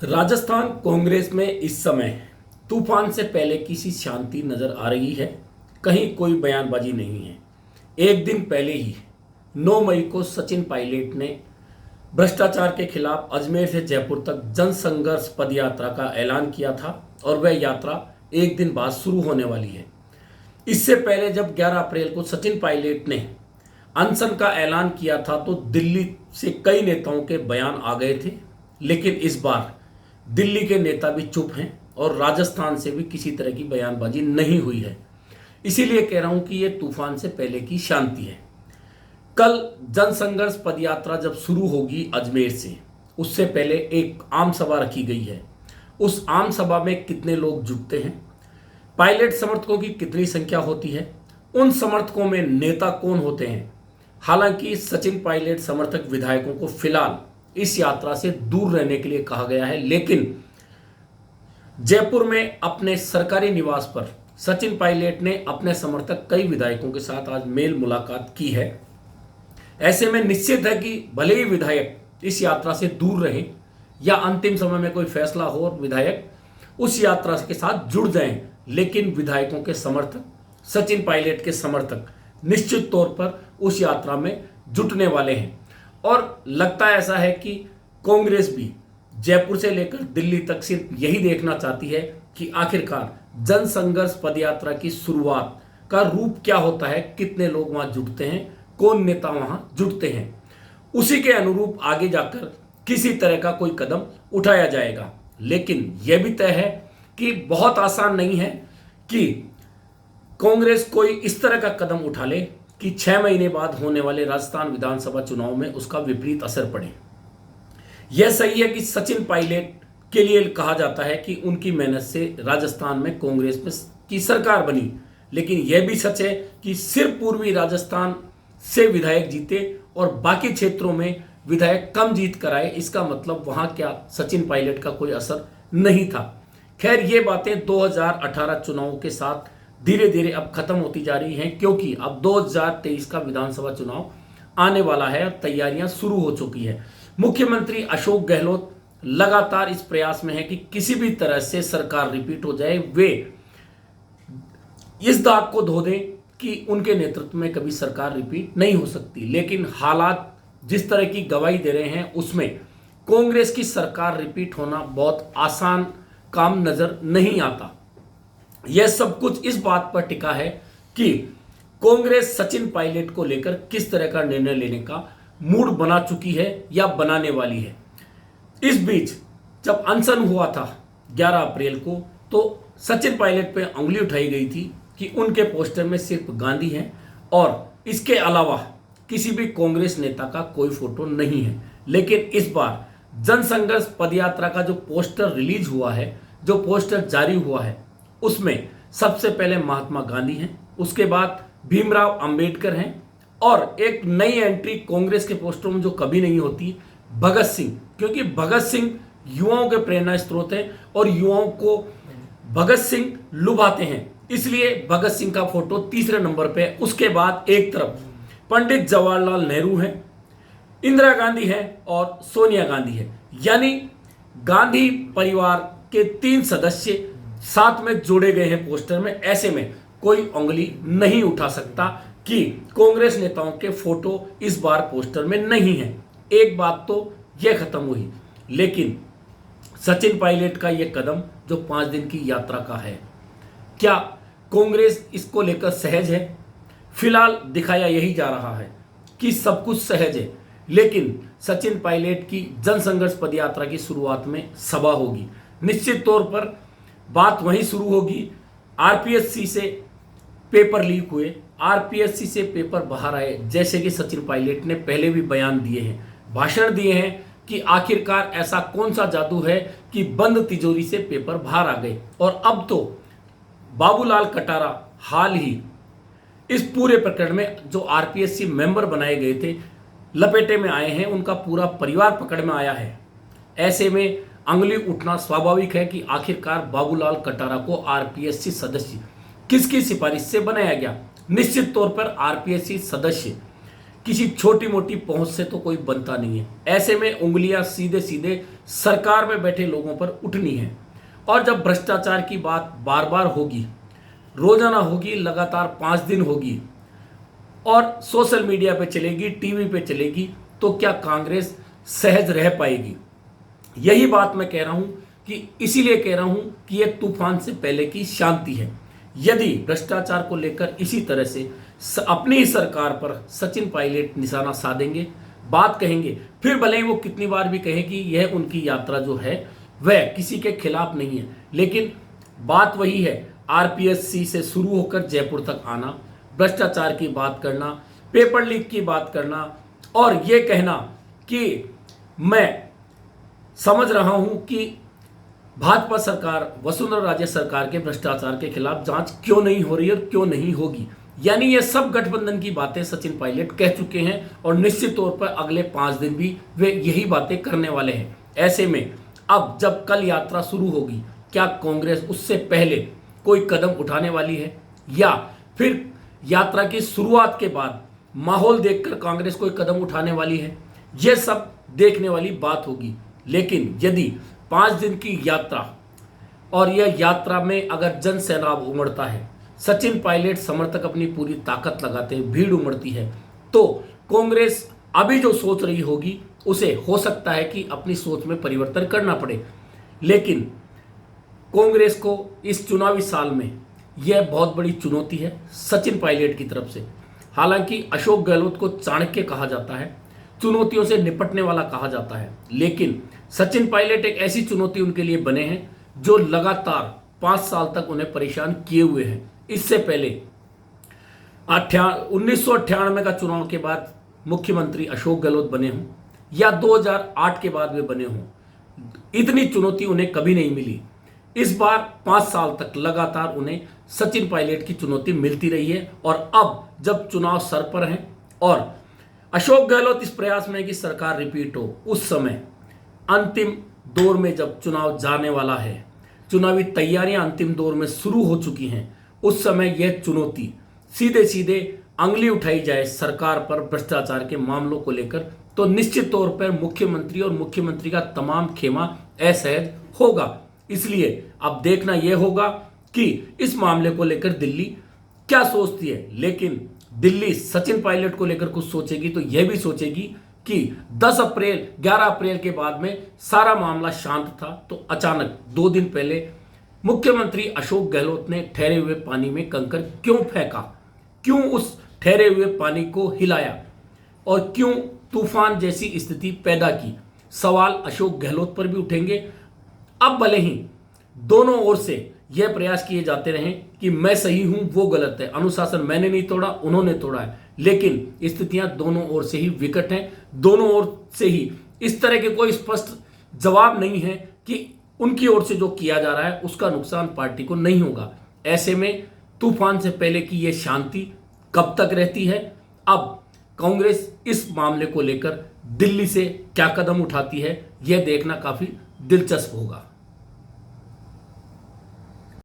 राजस्थान कांग्रेस में इस समय तूफान से पहले किसी शांति नजर आ रही है। कहीं कोई बयानबाजी नहीं है। एक दिन पहले ही 9 मई को सचिन पायलट ने भ्रष्टाचार के खिलाफ अजमेर से जयपुर तक जन संघर्ष पदयात्रा का ऐलान किया था और वह यात्रा एक दिन बाद शुरू होने वाली है। इससे पहले जब 11 अप्रैल को सचिन पायलट ने अनशन का ऐलान किया था तो दिल्ली से कई नेताओं के बयान आ गए थे, लेकिन इस बार दिल्ली के नेता भी चुप हैं और राजस्थान से भी किसी तरह की बयानबाजी नहीं हुई है। इसीलिए कह रहा हूं कि यह तूफान से पहले की शांति है। कल जनसंघर्ष पदयात्रा जब शुरू होगी अजमेर से, उससे पहले एक आम सभा रखी गई है। उस आम सभा में कितने लोग जुटते हैं, पायलट समर्थकों की कितनी संख्या होती है, उन समर्थकों में नेता कौन होते हैं। हालांकि सचिन पायलट समर्थक विधायकों को फिलहाल इस यात्रा से दूर रहने के लिए कहा गया है, लेकिन जयपुर में अपने सरकारी निवास पर सचिन पायलट ने अपने समर्थक कई विधायकों के साथ आज मेल मुलाकात की है। ऐसे में निश्चित है कि भले ही विधायक इस यात्रा से दूर रहें या अंतिम समय में कोई फैसला हो और विधायक उस यात्रा के साथ जुड़ जाएं, लेकिन विधायकों के समर्थक, सचिन पायलट के समर्थक निश्चित तौर पर उस यात्रा में जुटने वाले हैं। और लगता ऐसा है कि कांग्रेस भी जयपुर से लेकर दिल्ली तक सिर्फ यही देखना चाहती है कि आखिरकार जनसंघर्ष पदयात्रा की शुरुआत का रूप क्या होता है, कितने लोग वहां जुटते हैं, कौन नेता वहां जुटते हैं। उसी के अनुरूप आगे जाकर किसी तरह का कोई कदम उठाया जाएगा। लेकिन यह भी तय है कि बहुत आसान नहीं है कि कांग्रेस कोई इस तरह का कदम उठा ले कि 6 महीने बाद होने वाले राजस्थान विधानसभा चुनाव में उसका विपरीत असर पड़े। यह सही है कि सचिन पायलट के लिए कहा जाता है कि उनकी मेहनत से राजस्थान में कांग्रेस में की सरकार बनी, लेकिन यह भी सच है कि सिर्फ पूर्वी राजस्थान से विधायक जीते और बाकी क्षेत्रों में विधायक कम जीत कराए, इसका मतलब वहां क्या सचिन पायलट का कोई असर नहीं था। खैर, ये बातें 2018 चुनाव के साथ धीरे धीरे अब खत्म होती जा रही हैं, क्योंकि अब 2023 का विधानसभा चुनाव आने वाला है और तैयारियां शुरू हो चुकी है। मुख्यमंत्री अशोक गहलोत लगातार इस प्रयास में है कि किसी भी तरह से सरकार रिपीट हो जाए। वे इस दाग को धो दें कि उनके नेतृत्व में कभी सरकार रिपीट नहीं हो सकती, लेकिन हालात जिस तरह की गवाही दे रहे हैं उसमें कांग्रेस की सरकार रिपीट होना बहुत आसान काम नजर नहीं आता। यह सब कुछ इस बात पर टिका है कि कांग्रेस सचिन पायलट को लेकर किस तरह का निर्णय लेने का मूड बना चुकी है या बनाने वाली है। इस बीच जब अनशन हुआ था 11 अप्रैल को, तो सचिन पायलट पे उंगली उठाई गई थी कि उनके पोस्टर में सिर्फ गांधी हैं और इसके अलावा किसी भी कांग्रेस नेता का कोई फोटो नहीं है। लेकिन इस बार जनसंघर्ष पदयात्रा का जो पोस्टर रिलीज हुआ है, जो पोस्टर जारी हुआ है, उसमें सबसे पहले महात्मा गांधी हैं, उसके बाद भीमराव अंबेडकर हैं और एक नई एंट्री कांग्रेस के पोस्टरों में जो कभी नहीं होती, भगत सिंह, क्योंकि भगत सिंह युवाओं के प्रेरणा स्रोत हैं और युवाओं को भगत सिंह लुभाते हैं, इसलिए भगत सिंह का फोटो तीसरे नंबर पे। उसके बाद एक तरफ पंडित जवाहरलाल नेहरू हैं, इंदिरा गांधी है और सोनिया गांधी है, यानी गांधी परिवार के 3 सदस्य साथ में जोड़े गए हैं पोस्टर में। ऐसे में कोई उंगली नहीं उठा सकता कि कांग्रेस नेताओं के फोटो इस बार पोस्टर में नहीं है। एक बात तो यह खत्म हुई, लेकिन सचिन पायलट का यह कदम जो 5 दिन की यात्रा का है, क्या कांग्रेस इसको लेकर सहज है? फिलहाल दिखाया यही जा रहा है कि सब कुछ सहज है, लेकिन सचिन पायलट की जनसंघर्ष पदयात्रा की शुरुआत में सभा होगी। निश्चित तौर पर बात वहीं शुरू होगी। आरपीएससी से पेपर लीक हुए, आरपीएससी से पेपर बाहर आए, जैसे कि सचिन पायलट ने पहले भी बयान दिए हैं, भाषण दिए हैं कि आखिरकार ऐसा कौन सा जादू है कि बंद तिजोरी से पेपर बाहर आ गए। और अब तो बाबूलाल कटारा हाल ही इस पूरे प्रकरण में जो आरपीएससी मेंबर बनाए गए थे लपेटे में आए हैं, उनका पूरा परिवार पकड़ में आया है। ऐसे में अंगुली उठना स्वाभाविक है कि आखिरकार बाबूलाल कटारा को आरपीएससी सदस्य किसकी सिफारिश से बनाया गया। निश्चित तौर पर आरपीएससी सदस्य किसी छोटी मोटी पहुंच से तो कोई बनता नहीं है। ऐसे में उंगलियां सीधे सीधे सरकार में बैठे लोगों पर उठनी है। और जब भ्रष्टाचार की बात बार बार होगी, रोजाना होगी, लगातार 5 दिन होगी और सोशल मीडिया पे चलेगी, टीवी पे चलेगी, तो क्या कांग्रेस सहज रह पाएगी? यही बात मैं कह रहा हूं कि इसीलिए कह रहा हूं कि यह तूफान से पहले की शांति है। यदि भ्रष्टाचार को लेकर इसी तरह से अपनी ही सरकार पर सचिन पायलट निशाना साधेंगे, बात कहेंगे, फिर भले ही वो कितनी बार भी कहें कि यह उनकी यात्रा जो है वह किसी के खिलाफ नहीं है, लेकिन बात वही है, आरपीएससी से शुरू होकर जयपुर तक आना, भ्रष्टाचार की बात करना, पेपर लीक की बात करना और ये कहना कि मैं समझ रहा हूं कि भाजपा सरकार, वसुंधरा राजे सरकार के भ्रष्टाचार के खिलाफ जांच क्यों नहीं हो रही और क्यों नहीं होगी। यानी ये सब गठबंधन की बातें सचिन पायलट कह चुके हैं और निश्चित तौर पर अगले 5 दिन भी वे यही बातें करने वाले हैं। ऐसे में अब जब कल यात्रा शुरू होगी, क्या कांग्रेस उससे पहले कोई कदम उठाने वाली है या फिर यात्रा की शुरुआत के बाद माहौल देखकर कांग्रेस कोई कदम उठाने वाली है? यह सब देखने वाली बात होगी। लेकिन यदि 5 दिन की यात्रा और यह यात्रा में अगर जन सैलाब उमड़ता है, सचिन पायलट समर्थक अपनी पूरी ताकत लगाते हैं, भीड़ उमड़ती है, तो कांग्रेस अभी जो सोच रही होगी उसे हो सकता है कि अपनी सोच में परिवर्तन करना पड़े। लेकिन कांग्रेस को इस चुनावी साल में यह बहुत बड़ी चुनौती है सचिन पायलट की तरफ से। हालांकि अशोक गहलोत को चाणक्य कहा जाता है, चुनौतियों से निपटने वाला कहा जाता है, लेकिन सचिन पायलट एक ऐसी चुनौती उनके लिए बने हैं जो लगातार 5 साल तक उन्हें परेशान किए हुए हैं। इससे पहले 1998 का चुनाव के बाद मुख्यमंत्री अशोक गहलोत बने हों या 2008 के बाद वे बने हों, इतनी चुनौती उन्हें कभी नहीं मिली। इस बार 5 साल तक लगातार उन्हें सचिन पायलट की चुनौती मिलती रही है और अब जब चुनाव सर पर हैं और अशोक गहलोत इस प्रयास में कि सरकार रिपीट हो, उस समय अंतिम दौर में जब चुनाव जाने वाला है, चुनावी तैयारियां अंतिम दौर में शुरू हो चुकी हैं, उस समय यह चुनौती सीधे सीधे अंगली उठाई जाए सरकार पर भ्रष्टाचार के मामलों को लेकर, तो निश्चित तौर पर मुख्यमंत्री और मुख्यमंत्री का तमाम खेमा असहज होगा। इसलिए अब देखना यह होगा कि इस मामले को लेकर दिल्ली क्या सोचती है। लेकिन दिल्ली सचिन पायलट को लेकर कुछ सोचेगी तो यह भी सोचेगी कि 11 अप्रैल के बाद में सारा मामला शांत था, तो अचानक 2 दिन पहले मुख्यमंत्री अशोक गहलोत ने ठहरे हुए पानी में कंकर क्यों फेंका, क्यों उस ठहरे हुए पानी को हिलाया और क्यों तूफान जैसी स्थिति पैदा की। सवाल अशोक गहलोत पर भी उठेंगे। अब भले ही दोनों ओर से यह प्रयास किए जाते रहे कि मैं सही हूं, वो गलत है, अनुशासन मैंने नहीं तोड़ा, उन्होंने तोड़ा है, लेकिन स्थितियां दोनों ओर से ही विकट हैं। दोनों ओर से ही इस तरह के कोई स्पष्ट जवाब नहीं है कि उनकी ओर से जो किया जा रहा है उसका नुकसान पार्टी को नहीं होगा। ऐसे में तूफान से पहले की यह शांति कब तक रहती है? अब कांग्रेस इस मामले को लेकर दिल्ली से क्या कदम उठाती है, यह देखना काफी दिलचस्प होगा।